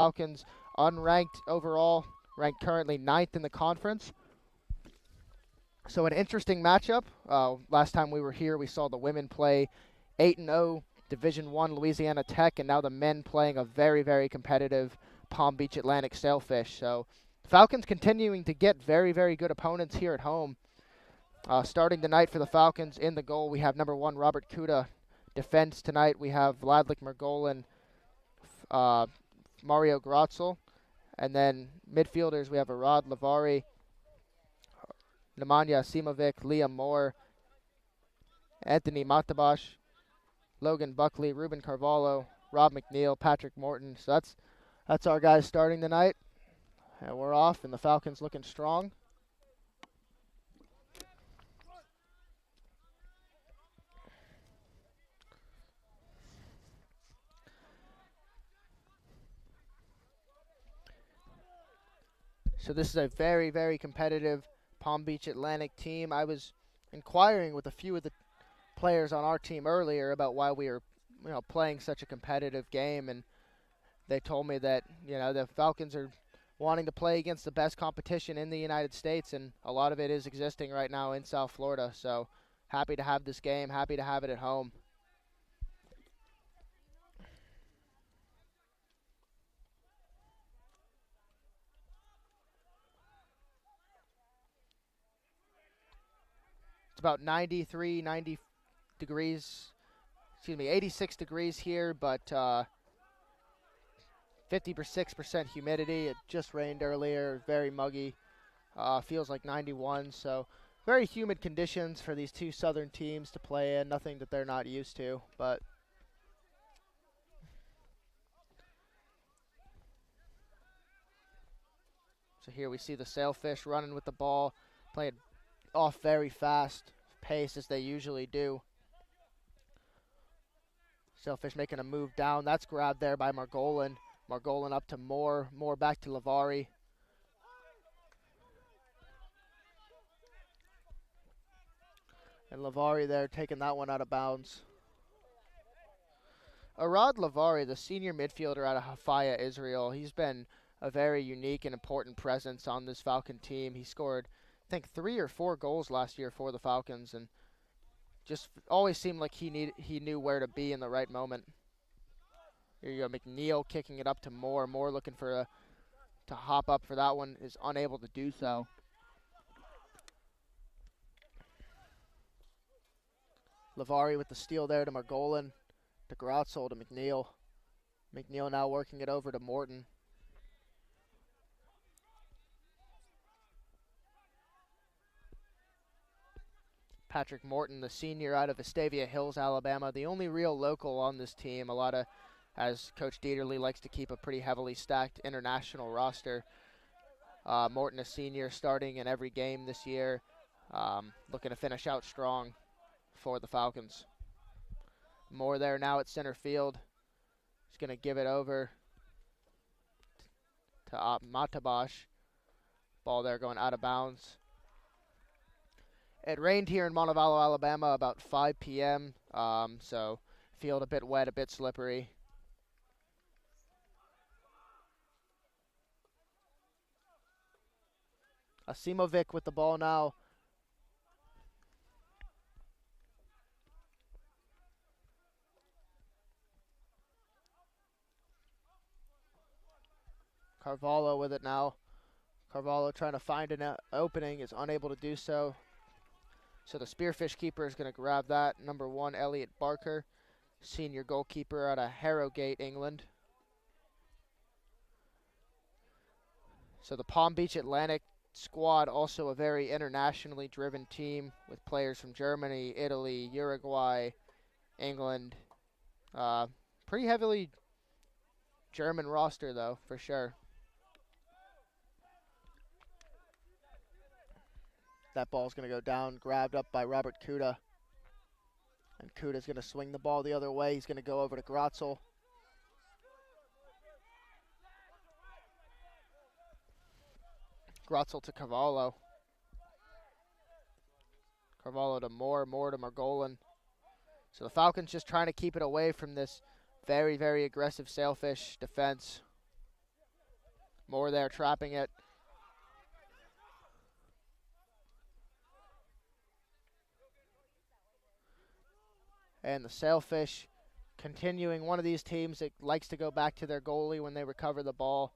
Falcons, unranked overall, ranked currently 9th in the conference. So an interesting matchup. Last time we were here, we saw the women play 8-0 Division I Louisiana Tech, and now the men playing a very, very competitive Palm Beach Atlantic Sailfish. So Falcons continuing to get very, very good opponents here at home. Starting tonight for the Falcons in the goal, we have number 1 Robert Kuda. Defense tonight, we have Vladlik Mergolin, Mario Grotzel. And then midfielders, we have Arad Lavari, Nemanja Simovic, Liam Moore, Anthony Matabash, Logan Buckley, Ruben Carvalho, Rob McNeil, Patrick Morton. So that's our guys starting tonight. And we're off, and the Falcons looking strong. So this is a very, very competitive Palm Beach Atlantic team. I was inquiring with a few of the players on our team earlier about why we were, playing such a competitive game, and they told me that, the Falcons are wanting to play against the best competition in the United States, and a lot of it is existing right now in South Florida. So happy to have this game, happy to have it at home. It's about 90 degrees, 86 degrees here, but 56% humidity. It just rained earlier, very muggy. Feels like 91, so very humid conditions for these two southern teams to play in. Nothing that they're not used to, but so here we see the Sailfish running with the ball, playing off very fast pace as they usually do. Sailfish making a move down. That's grabbed there by Margolin. Margolin up to Moore. Moore back to Lavari. And Lavari there taking that one out of bounds. Arad Lavari, the senior midfielder out of Hafaya, Israel, he's been a very unique and important presence on this Falcon team. He scored, I think, 3 or 4 goals last year for the Falcons, and just always seemed like he knew where to be in the right moment. Here you go, McNeil kicking it up to Moore. Moore looking to hop up for that one, is unable to do so. Lavari with the steal there to Margolin, to Grotzel, to McNeil. McNeil now working it over to Morton. Patrick Morton, the senior out of Vestavia Hills, Alabama, the only real local on this team. As Coach Dieterle likes to keep a pretty heavily stacked international roster. Morton, a senior, starting in every game this year, looking to finish out strong for the Falcons. Moore there now at center field. He's going to give it over to Matabash. Ball there going out of bounds. It rained here in Montevallo, Alabama about 5 p.m., so field a bit wet, a bit slippery. Asimovic with the ball now. Carvalho with it now. Carvalho trying to find an opening, is unable to do so. So the Spearfish keeper is going to grab that. Number 1, Elliot Barker, senior goalkeeper out of Harrogate, England. So the Palm Beach Atlantic squad, also a very internationally driven team with players from Germany, Italy, Uruguay, England. Pretty heavily German roster, though, for sure. That ball's going to go down, grabbed up by Robert Kuda. And Kuda's going to swing the ball the other way. He's going to go over to Grotzel. Grotzel to Carvalho. Carvalho to Moore. Moore to Margolin. So the Falcons just trying to keep it away from this very, very aggressive Sailfish defense. Moore there trapping it. And the Sailfish continuing, one of these teams that likes to go back to their goalie when they recover the ball.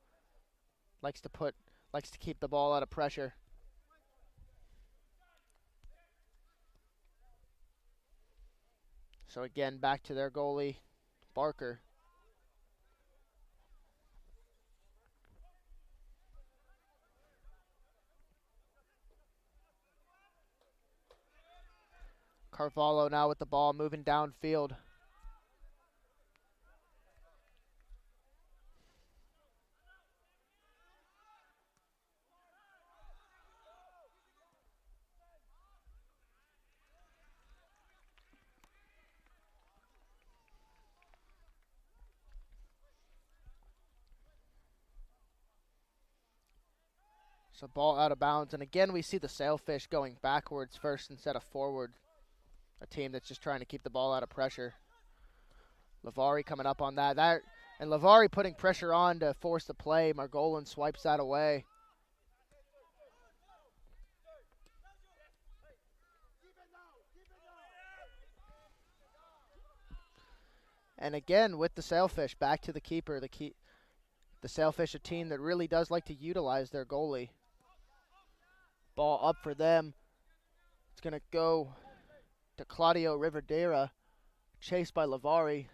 Likes to keep the ball out of pressure. So again, back to their goalie, Barker. Carvalho now with the ball, moving downfield. So ball out of bounds, and again we see the Sailfish going backwards first instead of forward. A team that's just trying to keep the ball out of pressure. Lavari coming up on that. And Lavari putting pressure on to force the play. Margolin swipes that away. And again with the Sailfish, back to the keeper. The Sailfish, a team that really does like to utilize their goalie. Ball up for them. It's going to go to Claudio Riverdera, chased by Lavari.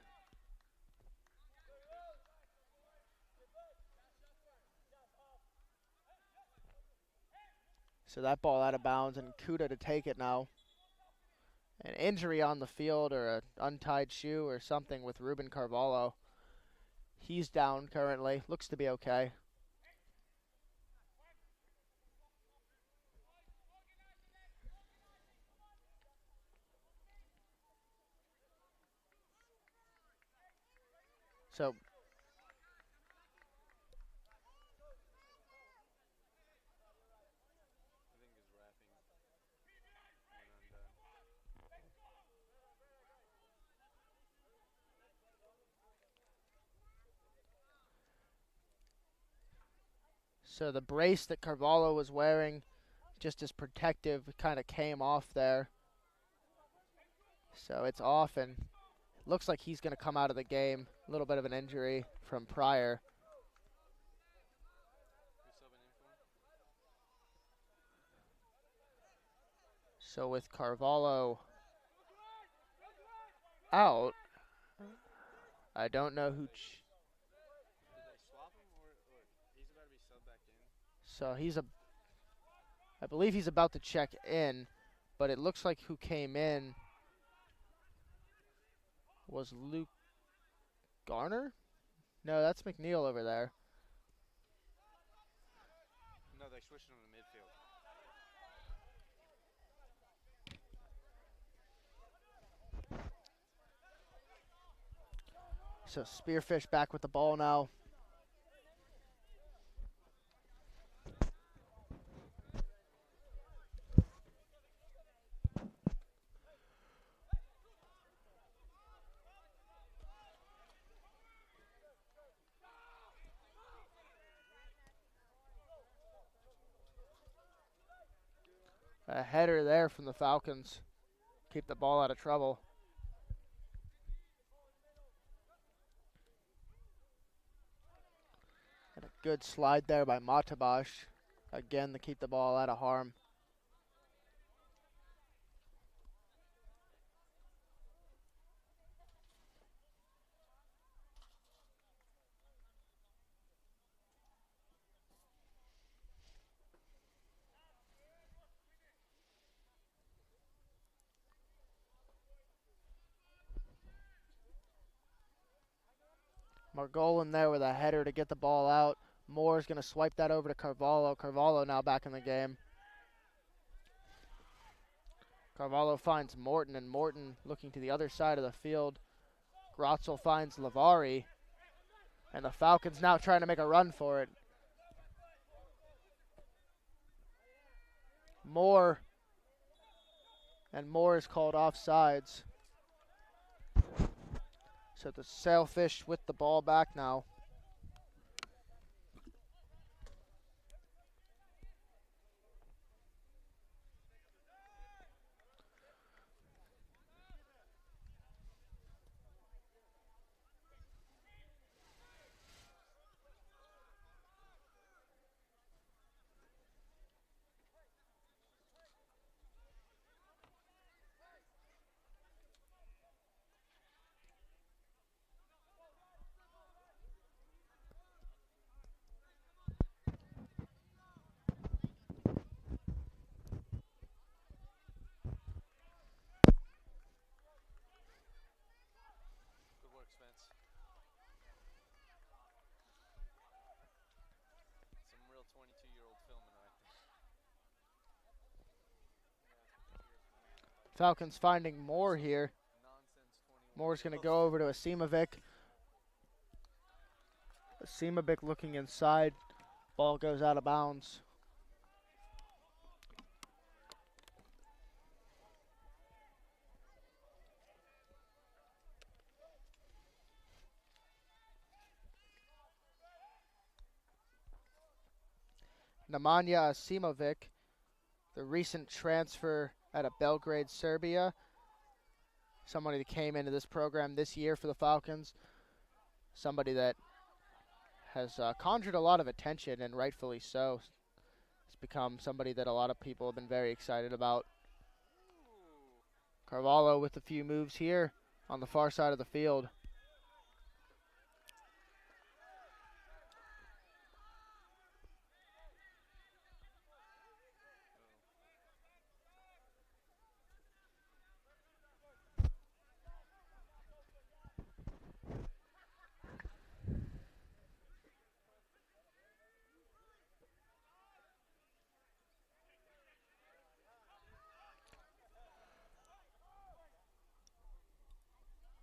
So that ball out of bounds, and Kuda to take it now. An injury on the field or an untied shoe or something with Ruben Carvalho. He's down currently. Looks to be okay. So So the brace that Carvalho was wearing, just as protective, kind of came off there. So it's off, and it looks like he's going to come out of the game. A little bit of an injury from prior. So with Carvalho out, I don't know who. So I believe he's about to check in, but it looks like who came in was Luke Garner? No, that's McNeil over there. No, they switched him to midfield. So Spearfish back with the ball now. A header there from the Falcons. Keep the ball out of trouble. And a good slide there by Matabash. Again, to keep the ball out of harm. Margolin there with a header to get the ball out. Moore's going to swipe that over to Carvalho. Carvalho now back in the game. Carvalho finds Morton, and Morton looking to the other side of the field. Grotzel finds Lavari, and the Falcons now trying to make a run for it. Moore, and Moore is called offsides. So the Sailfish with the ball back now. Falcons finding Moore here. Moore's going to go over to Asimovic. Asimovic looking inside. Ball goes out of bounds. Nemanja Asimovic, the recent transfer out of Belgrade, Serbia. Somebody that came into this program this year for the Falcons. Somebody that has conjured a lot of attention, and rightfully so. It's become somebody that a lot of people have been very excited about. Carvalho with a few moves here on the far side of the field.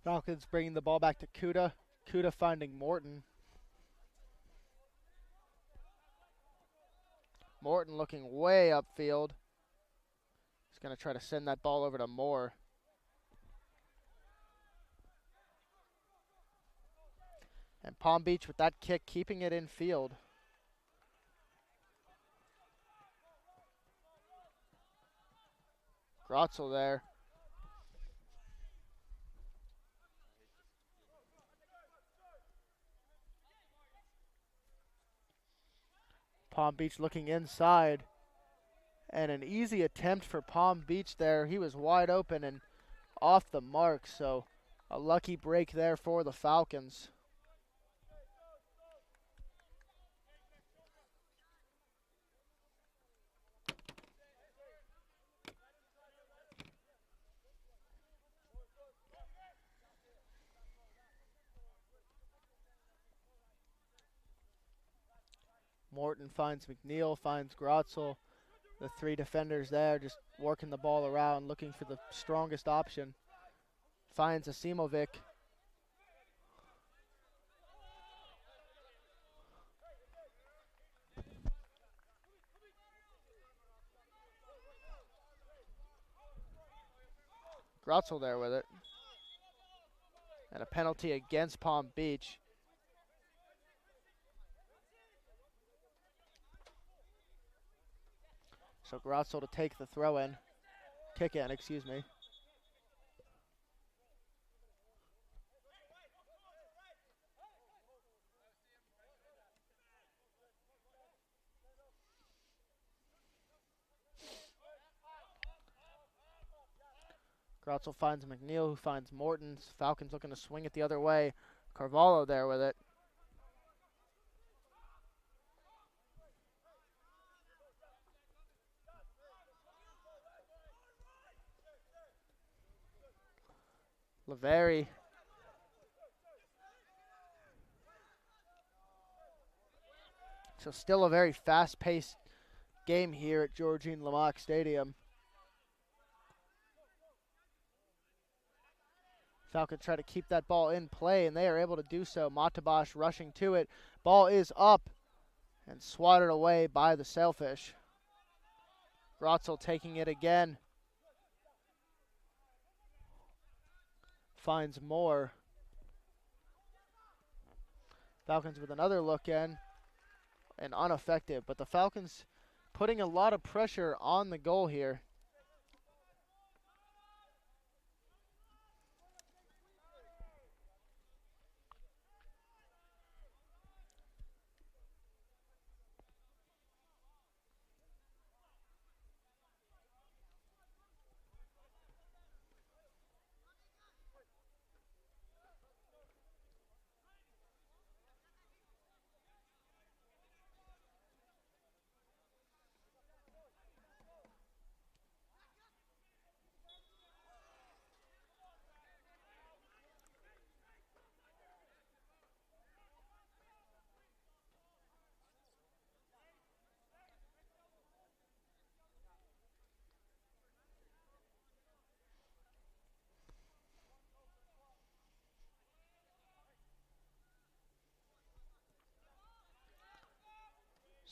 Falcons bringing the ball back to Kuda. Kuda finding Morton. Morton looking way upfield. He's going to try to send that ball over to Moore. And Palm Beach with that kick, keeping it in field. Grotzel there. Palm Beach looking inside. And an easy attempt for Palm Beach there. He was wide open and off the mark, so a lucky break there for the Falcons. Morton finds McNeil, finds Grotzel. The three defenders there just working the ball around, looking for the strongest option. Finds Asimovic. Grotzel there with it. And a penalty against Palm Beach. So Grotzel to take the throw in. Kick in, excuse me. Grotzel finds McNeil, who finds Morton. Falcons looking to swing it the other way. Carvalho there with it. Laveri. So still a very fast-paced game here at Georgine Lamock Stadium. Falcons try to keep that ball in play, and they are able to do so. Matabash rushing to it. Ball is up and swatted away by the Sailfish. Grotzel taking it again. Finds Moore. Falcons with another look in and ineffective, but the Falcons putting a lot of pressure on the goal here.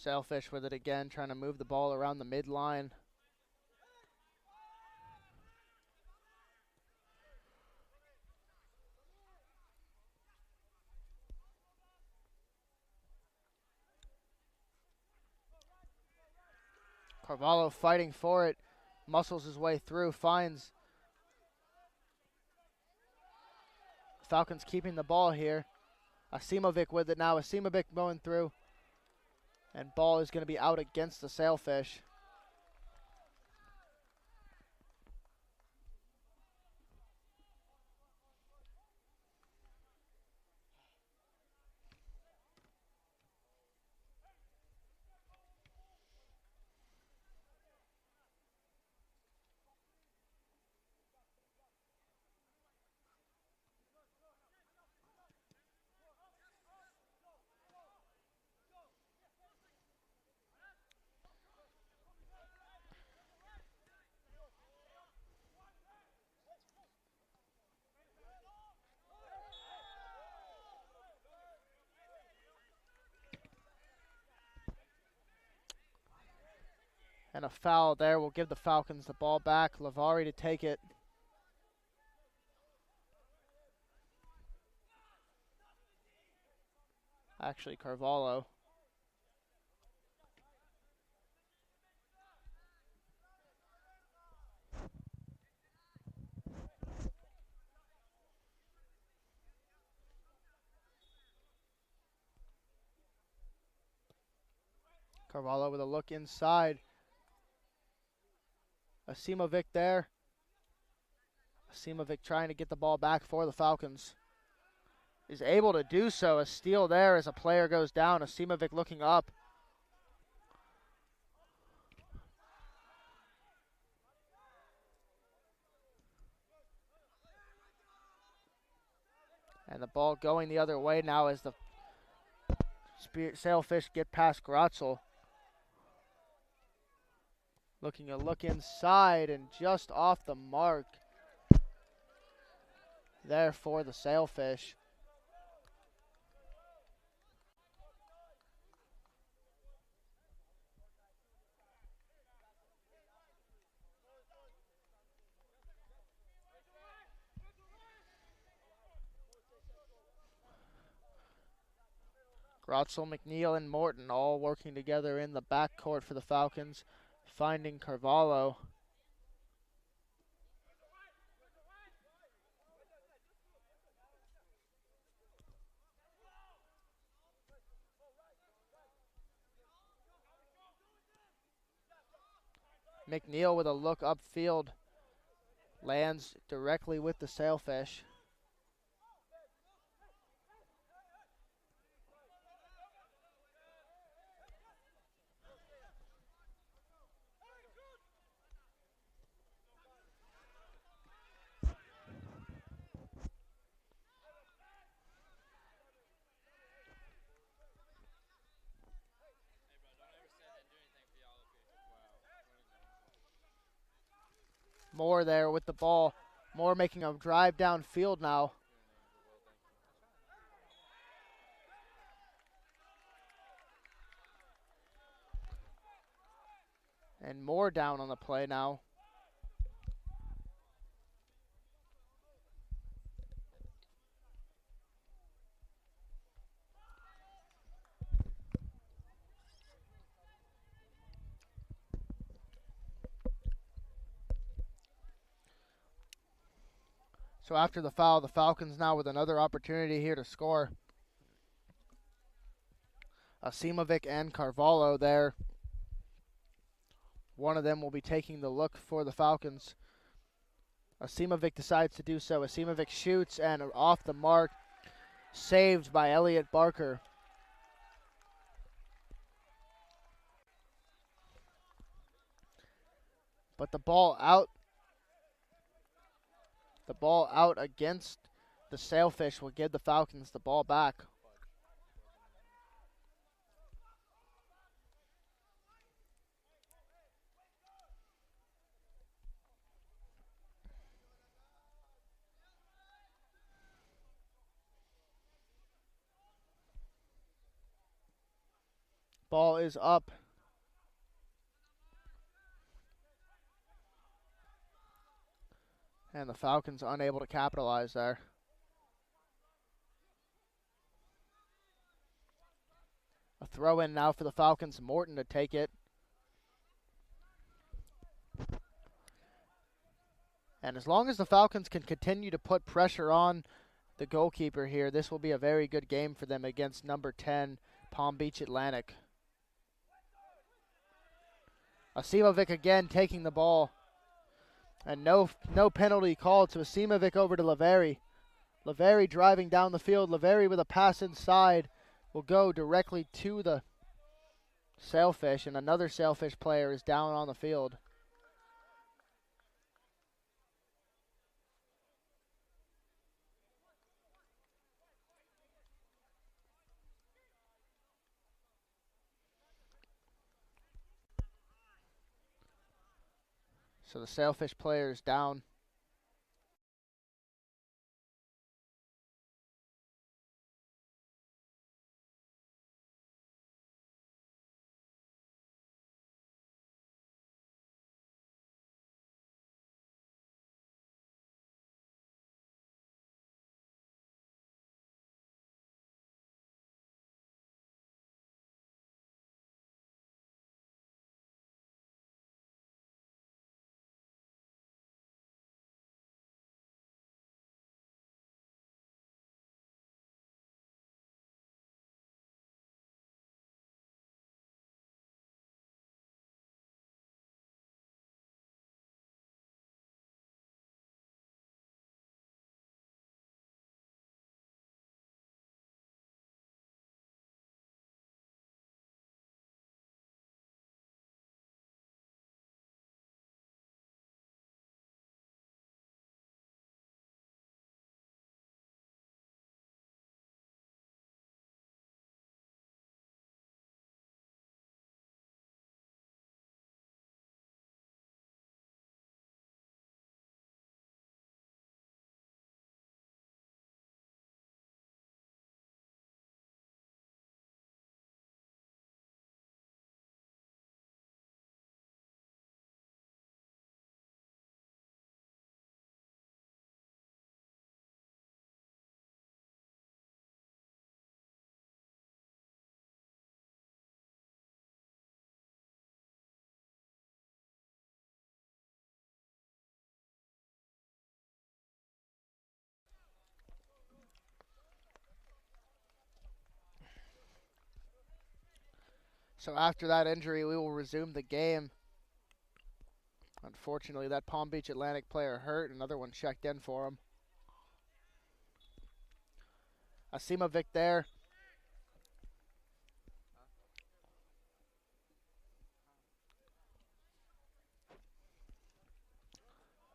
Sailfish with it again, trying to move the ball around the midline. Carvalho fighting for it, muscles his way through, finds Falcons keeping the ball here. Asimovic with it now. Asimovic going through. And ball is going to be out against the Sailfish. And a foul there will give the Falcons the ball back. Lavari to take it. Actually, Carvalho. Carvalho with a look inside. Asimovic there. Asimovic trying to get the ball back for the Falcons. Is able to do so. A steal there as a player goes down. Asimovic looking up. And the ball going the other way now as the Sailfish get past Grotzel. Looking a look inside and just off the mark there for the Sailfish. Grotzel, McNeil, and Morton all working together in the backcourt for the Falcons, finding Carvalho. McNeil with a look upfield, lands directly with the Sailfish. Moore there with the ball. Moore making a drive downfield now. And Moore down on the play now. So after the foul, the Falcons now with another opportunity here to score. Asimovic and Carvalho there. One of them will be taking the look for the Falcons. Asimovic decides to do so. Asimovic shoots and off the mark. Saved by Elliot Barker. But the ball out. The ball out against the Sailfish will give the Falcons the ball back. Ball is up. And the Falcons unable to capitalize there. A throw in now for the Falcons. Morton to take it. And as long as the Falcons can continue to put pressure on the goalkeeper here, this will be a very good game for them against number 10, Palm Beach Atlantic. Asimovic again taking the ball. And no penalty called, so Asimovic over to Laveri. Laveri driving down the field. Laveri with a pass inside will go directly to the Sailfish, and another Sailfish player is down on the field. So the Sailfish player is down. So after that injury, we will resume the game. Unfortunately, that Palm Beach Atlantic player hurt. Another one checked in for him. Asimovic there.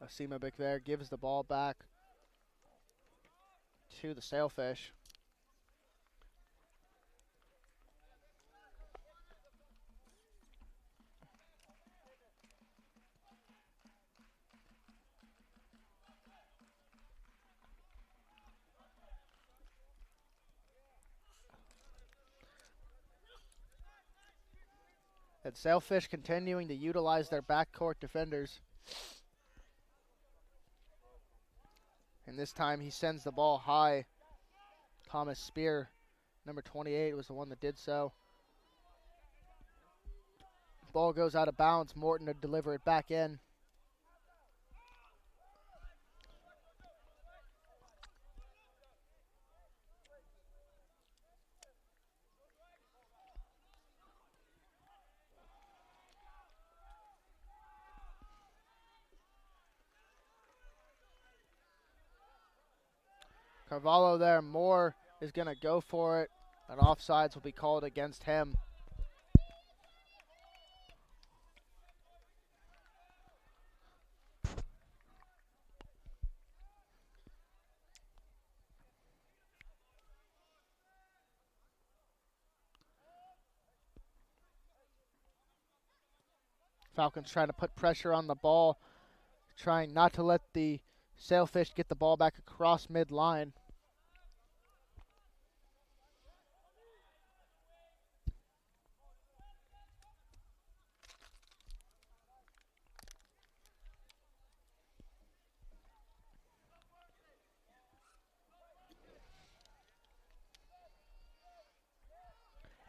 Asimovic there gives the ball back to the Sailfish. And Sailfish continuing to utilize their backcourt defenders. And this time he sends the ball high. Thomas Spear, number 28, was the one that did so. Ball goes out of bounds. Morton to deliver it back in. Carvalho there. Moore is going to go for it. And offsides will be called against him. Falcons trying to put pressure on the ball, trying not to let the Sailfish get the ball back across midline.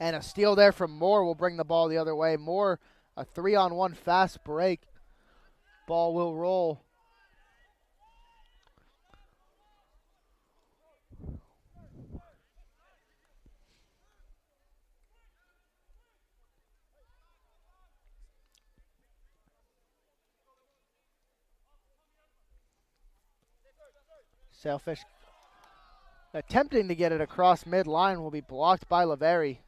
And a steal there from Moore will bring the ball the other way. Moore, a 3-on-1 fast break. Ball will roll. Sailfish attempting to get it across midline will be blocked by Laveri.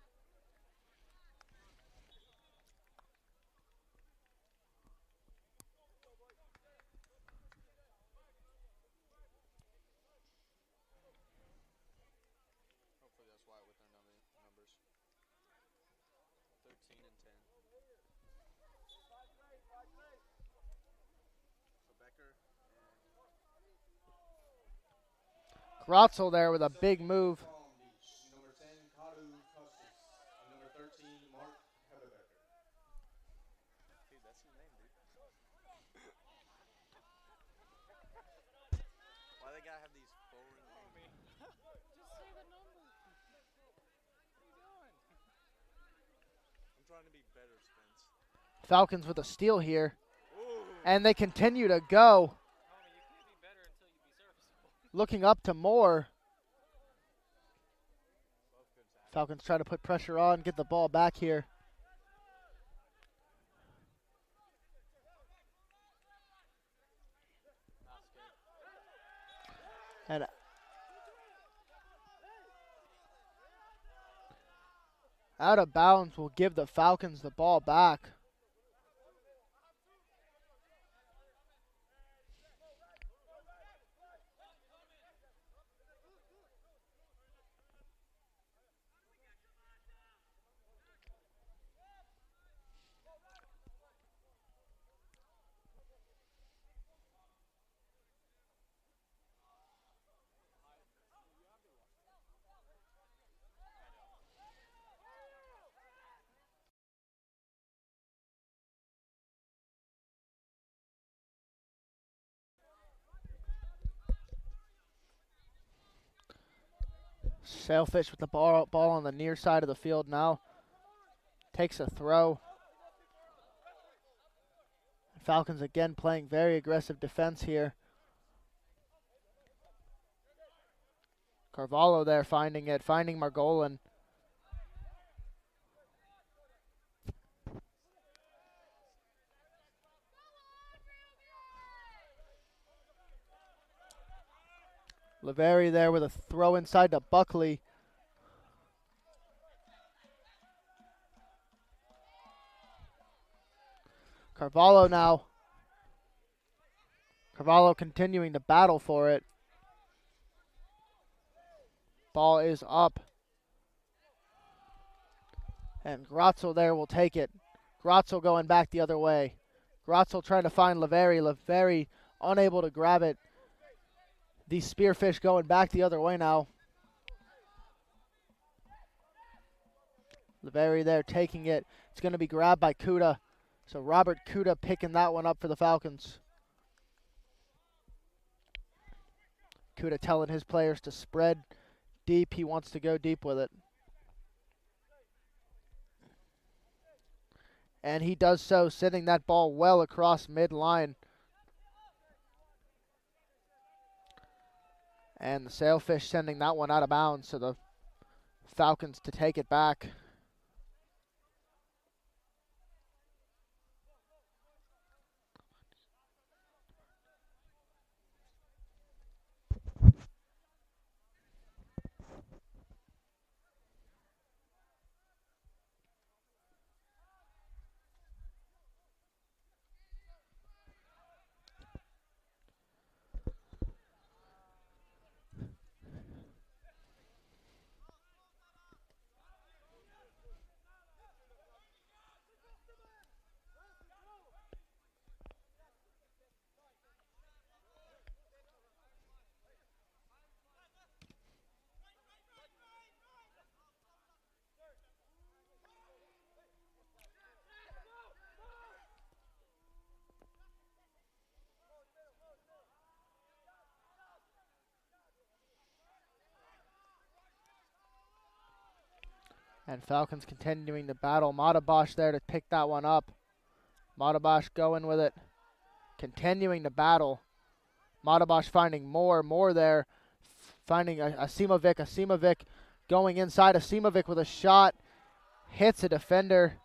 Hopefully that's why with their numbers. 13 and 10. So Becker and Grotzel there with a big move. Palm Beach. Number 10, Kadu Custis. And number 13, Mark Hebebecker. Dude, that's his name, dude. Why they gotta have these foreign names? Just say the number. What are you doing? I'm trying to be better, Spence. Falcons with a steal here. Ooh. And they continue to go. Homie, you can't be better until you be serviceable. Looking up to Moore. Both good tackles. Falcons try to put pressure on, get the ball back here. And out of bounds will give the Falcons the ball back. Sailfish with the ball on the near side of the field now. Takes a throw. Falcons again playing very aggressive defense here. Carvalho there finding it, finding Margolin. Laveri there with a throw inside to Buckley. Carvalho now. Carvalho continuing to battle for it. Ball is up. And Grotzel there will take it. Grotzel going back the other way. Grotzel trying to find Laveri. Laveri unable to grab it. These Spearfish going back the other way now. Laveri there taking it. It's going to be grabbed by Kuda. So Robert Kuda picking that one up for the Falcons. Kuda telling his players to spread deep. He wants to go deep with it. And he does so, sending that ball well across midline. And the Sailfish sending that one out of bounds, so the Falcons to take it back. And Falcons continuing to battle. Matabosh there to pick that one up. Matabosh going with it. Continuing to battle. Matabosh finding more there. Finding Asimovic. Asimovic going inside. Asimovic with a shot. Hits a defender.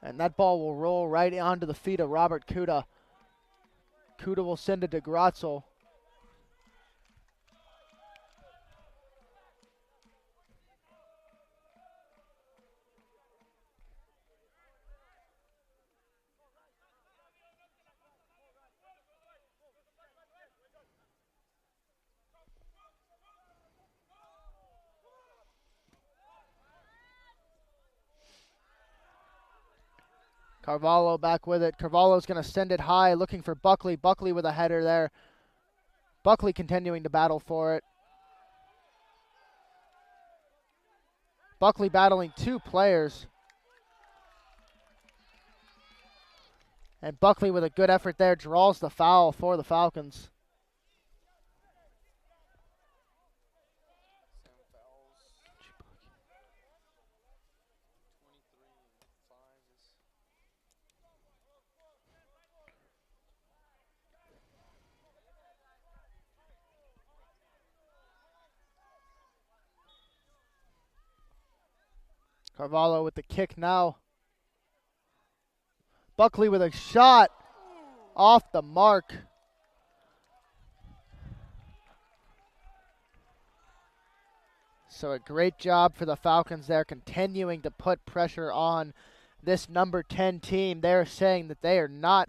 And that ball will roll right onto the feet of Robert Kuda. Kuda will send it to Grotzel. Carvalho back with it. Carvalho's going to send it high, looking for Buckley. Buckley with a header there. Buckley continuing to battle for it. Buckley battling two players. And Buckley with a good effort there draws the foul for the Falcons. Sam fouls. 23 and 5 is. Carvalho with the kick now. Buckley with a shot off the mark. So a great job for the Falcons there, continuing to put pressure on this number 10 team. They're saying that they are not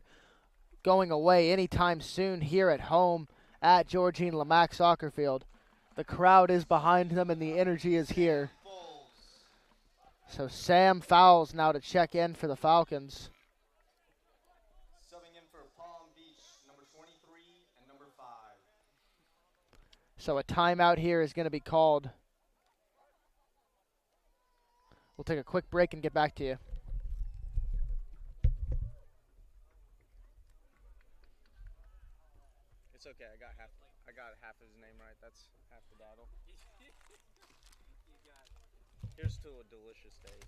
going away anytime soon here at home at Georgine Lamaque Soccer Field. The crowd is behind them and the energy is here. So Sam fouls now to check in for the Falcons. Subbing in for Palm Beach, number 23 and number 5. So a timeout here is going to be called. We'll take a quick break and get back to you. It's okay. I got half his name right. That's half the battle. Here's to a delicious day.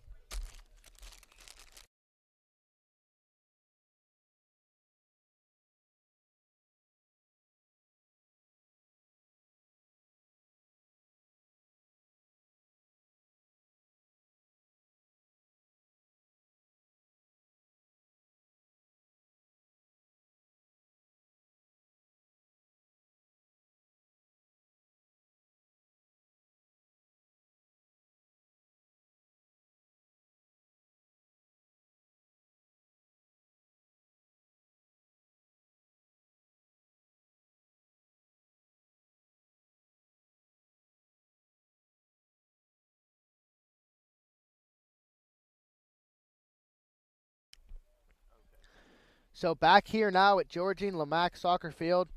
So back here now at Georgine Lamaque Soccer Field.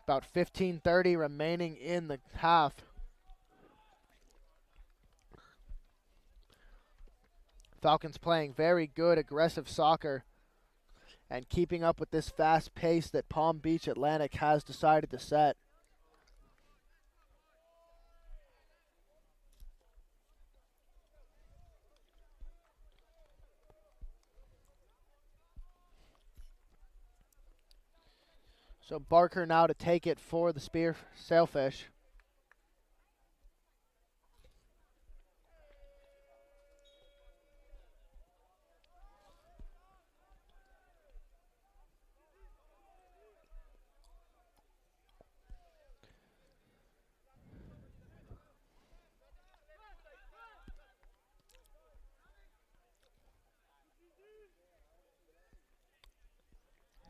About 15:30 remaining in the half. Falcons playing very good, aggressive soccer and keeping up with this fast pace that Palm Beach Atlantic has decided to set. So Barker now to take it for the Spear Sailfish.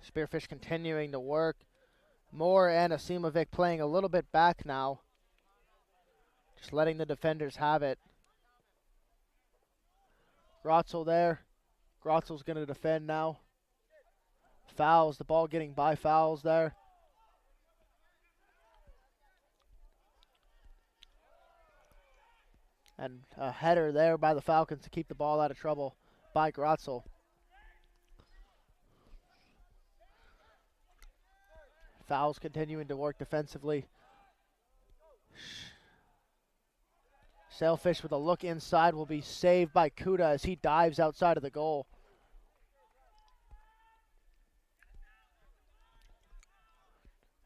Spearfish continuing to work. Moore and Asimovic playing a little bit back now. Just letting the defenders have it. Grotzel there. Grotzel's going to defend now. Fouls, the ball getting by fouls there. And a header there by the Falcons to keep the ball out of trouble by Grotzel. Fouls continuing to work defensively. Sailfish with a look inside will be saved by Kuda as he dives outside of the goal.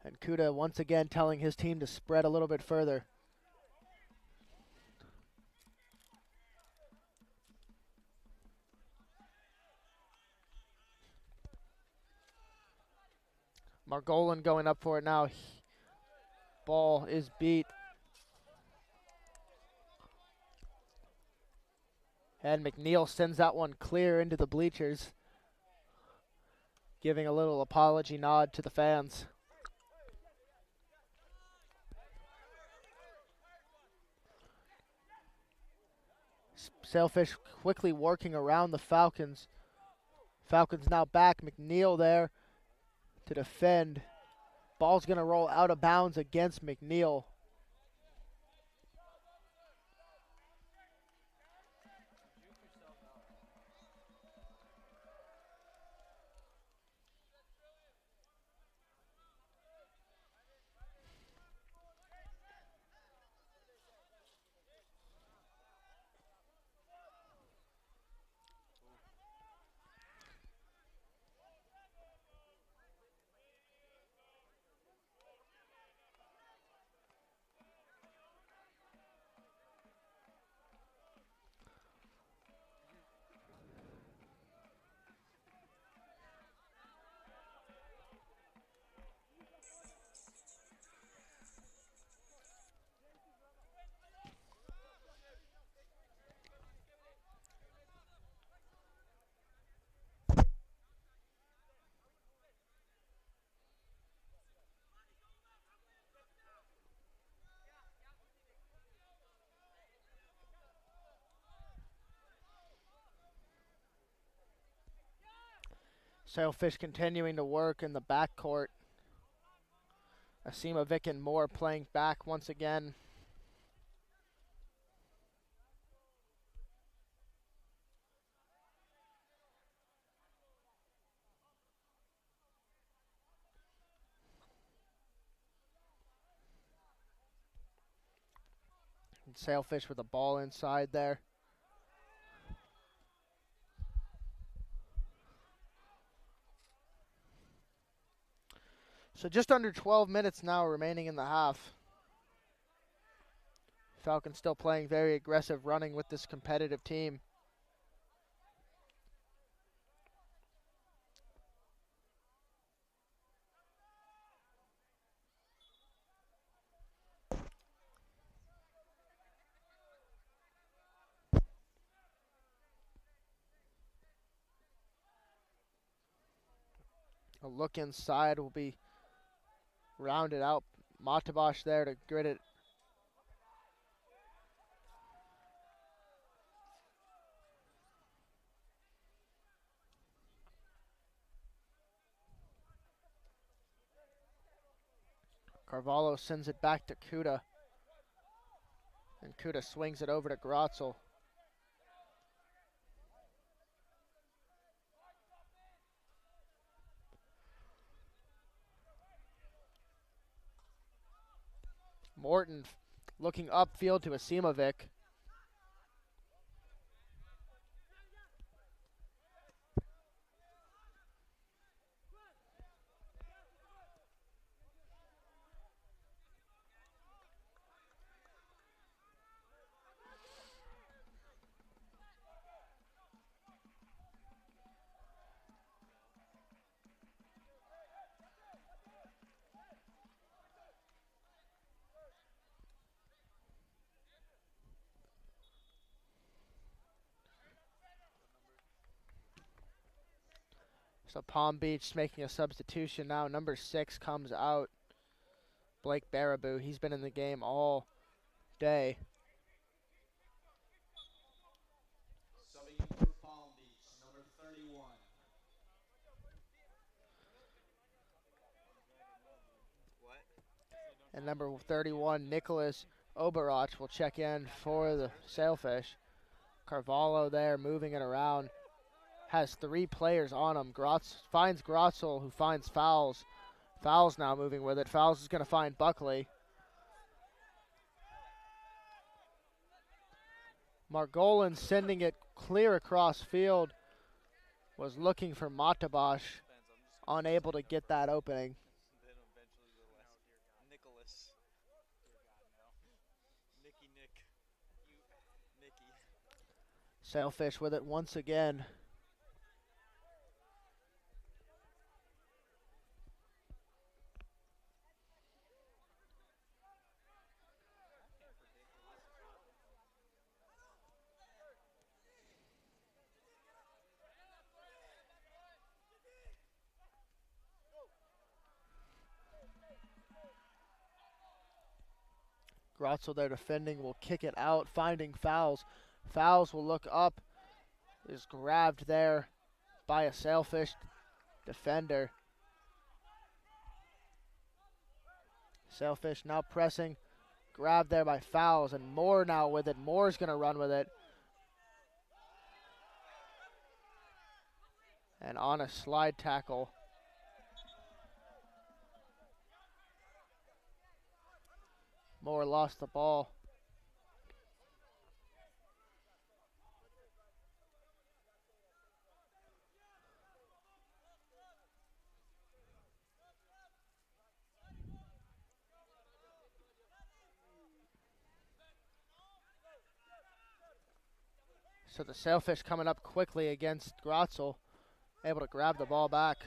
And Kuda once again telling his team to spread a little bit further. Margolin going up for it now. Ball is beat. And McNeil sends that one clear into the bleachers, giving a little apology nod to the fans. Sailfish quickly working around the Falcons. Falcons now back. McNeil there to defend. Ball's going to roll out of bounds against McNeil. Sailfish continuing to work in the backcourt. Asimovic and Moore playing back once again. And Sailfish with the ball inside there. So just under 12 minutes now remaining in the half. Falcons still playing very aggressive, running with this competitive team. A look inside will be rounded out. Matabosh there to grit it. Carvalho sends it back to Kuda. And Kuda swings it over to Grotzel. Morton looking upfield to Asimovic. So Palm Beach making a substitution now. Number 6 comes out. Blake Baraboo. He's been in the game all day. Subbing in for Palm Beach, number 31. And number 31, Nicholas Oberach will check in for the Sailfish. Carvalho there moving it around. Has 3 players on him. Finds Grotzel, who finds Fowles. Fowles now moving with it. Fowles is going to find Buckley. Margolin sending it clear across field. Was looking for Matabosh. Unable to get that opening. Sailfish with it once again. Grotzel there defending, will kick it out, finding Fowles. Fowles will look up, is grabbed there by a Sailfish defender. Sailfish now pressing, grabbed there by Fowles, and Moore now with it. Moore's going to run with it. And on a slide tackle. Moore lost the ball. So the Sailfish coming up quickly against Grotzel, able to grab the ball back.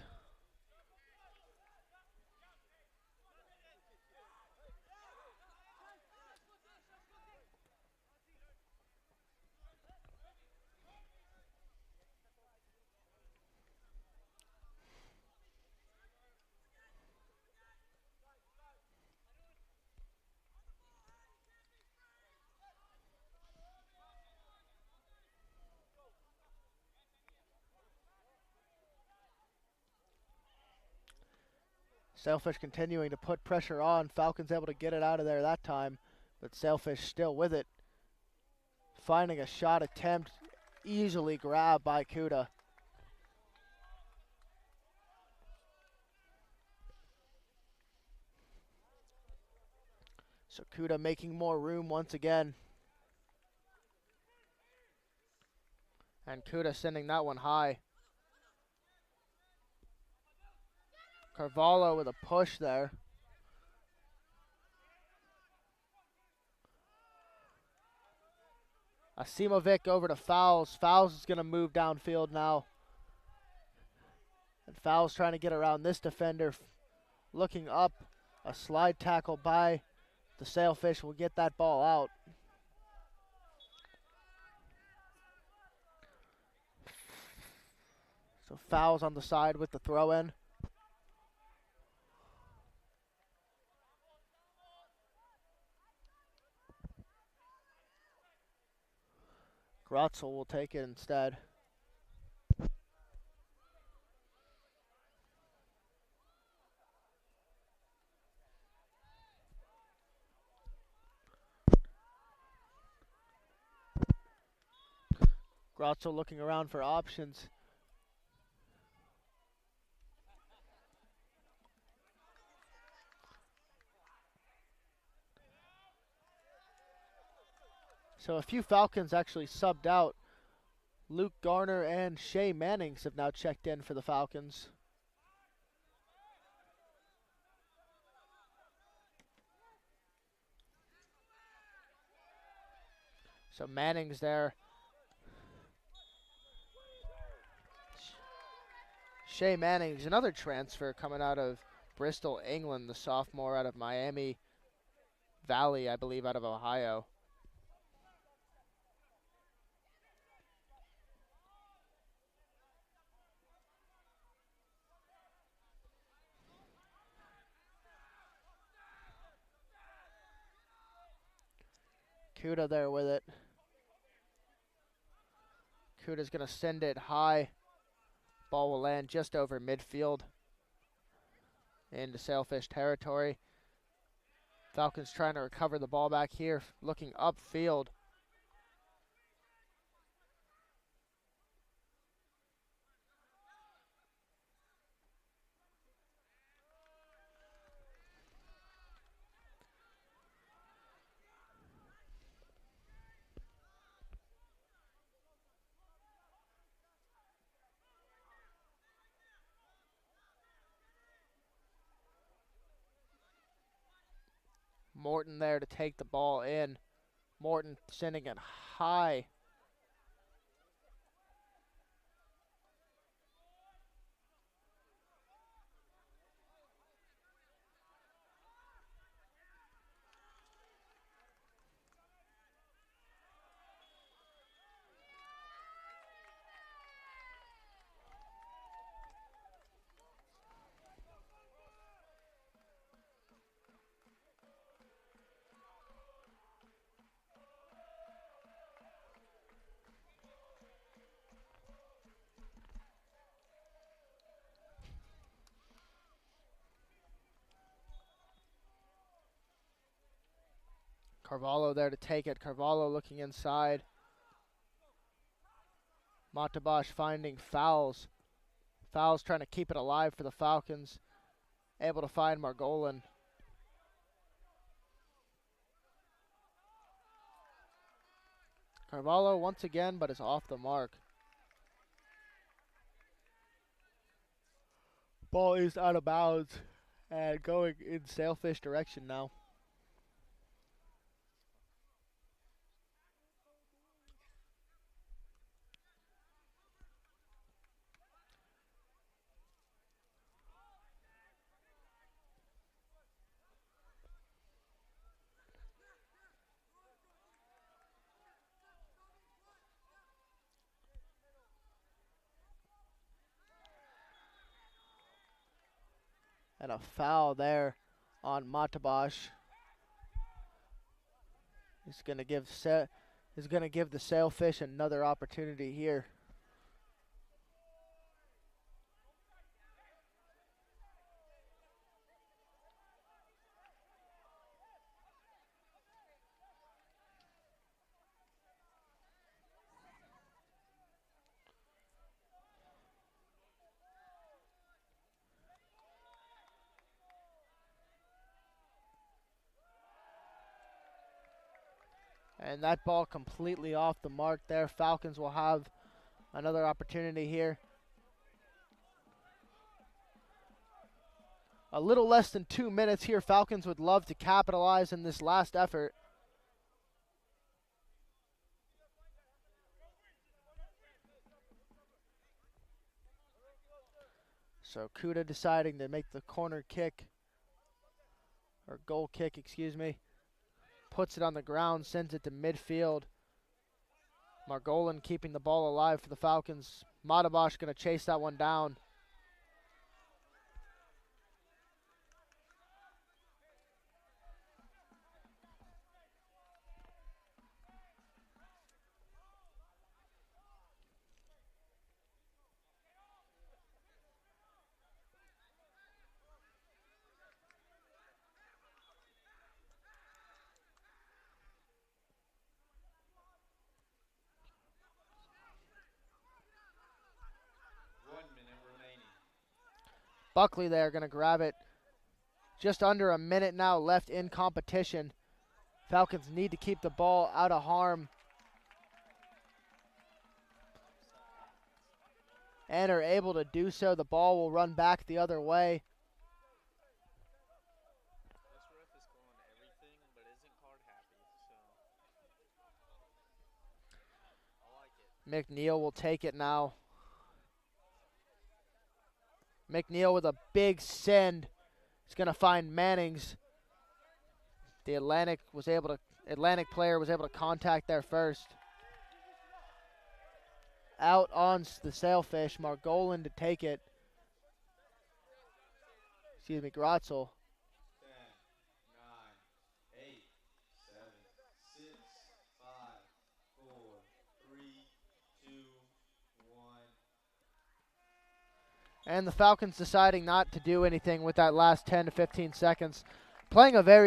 Sailfish continuing to put pressure on. Falcons able to get it out of there that time, but Sailfish still with it. Finding a shot attempt, easily grabbed by Kuda. So Kuda making more room once again. And Kuda sending that one high. Carvalho with a push there. Asimovic over to Fowles. Fowles is going to move downfield now. And Fowles trying to get around this defender. Looking up. A slide tackle by the Sailfish will get that ball out. So Fowles on the side with the throw in. Grotzel will take it instead. Grotzel looking around for options. So a few Falcons actually subbed out. Luke Garner and Shea Mannings have now checked in for the Falcons. So Mannings there. Shea Mannings, another transfer coming out of Bristol, England, the sophomore out of Miami Valley, I believe, out of Ohio. Kuda there with it. Kuda's going to send it high. Ball will land just over midfield into Sailfish territory. Falcons trying to recover the ball back here, looking upfield. Morton there to take the ball in. Morton sending it high. Carvalho there to take it. Carvalho looking inside. Montabash finding fouls. Fouls trying to keep it alive for the Falcons. Able to find Margolin. Carvalho once again, but is off the mark. Ball is out of bounds and going in Sailfish direction now. And a foul there on Montabash. Is going to give the Sailfish another opportunity here. And that ball completely off the mark there. Falcons will have another opportunity here. A little less than 2 minutes here. Falcons would love to capitalize in this last effort. So Kuda deciding to make the corner kick, or goal kick, excuse me. Puts it on the ground, sends it to midfield. Margolin keeping the ball alive for the Falcons. Montabash going to chase that one down. Buckley there going to grab it. Just under a minute now left in competition. Falcons need to keep the ball out of harm. And are able to do so. The ball will run back the other way. This ref is calling everything, but isn't card happy, so I like it. McNeil will take it now. McNeil with a big send. He's going to find Mannings. The Atlantic player was able to contact there first. Out on the Sailfish. Margolin to take it. Excuse me, Grotzel. 10, 9, 8, 7, 6, 5, 4, 3, 2, 1. And the Falcons deciding not to do anything with that last 10 to 15 seconds. Playing a very